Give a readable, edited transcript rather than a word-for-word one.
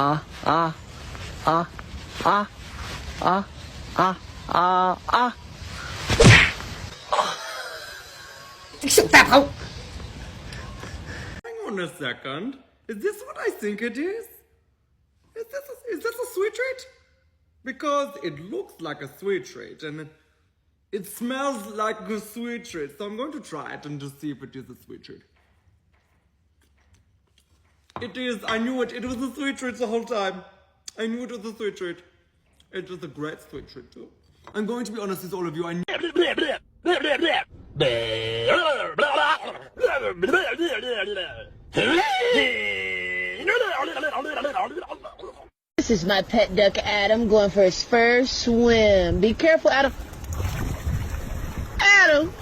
ah, ah, ah, ah, ah, ah, ah, ah. Hang on a second. Is this what I think it is? Is this a sweet treat? Because it looks like a sweet treat and it smells like a sweet treat. So I'm going to try it and just see if it is a sweet treat. It is. I knew it. It was a sweet treat the whole time. I knew it was a sweet treat. It was a great sweet treat too. I'm going to be honest with all of you. I knew. This is my pet duck, Adam, going for his first swim. Be careful, Adam. Adam!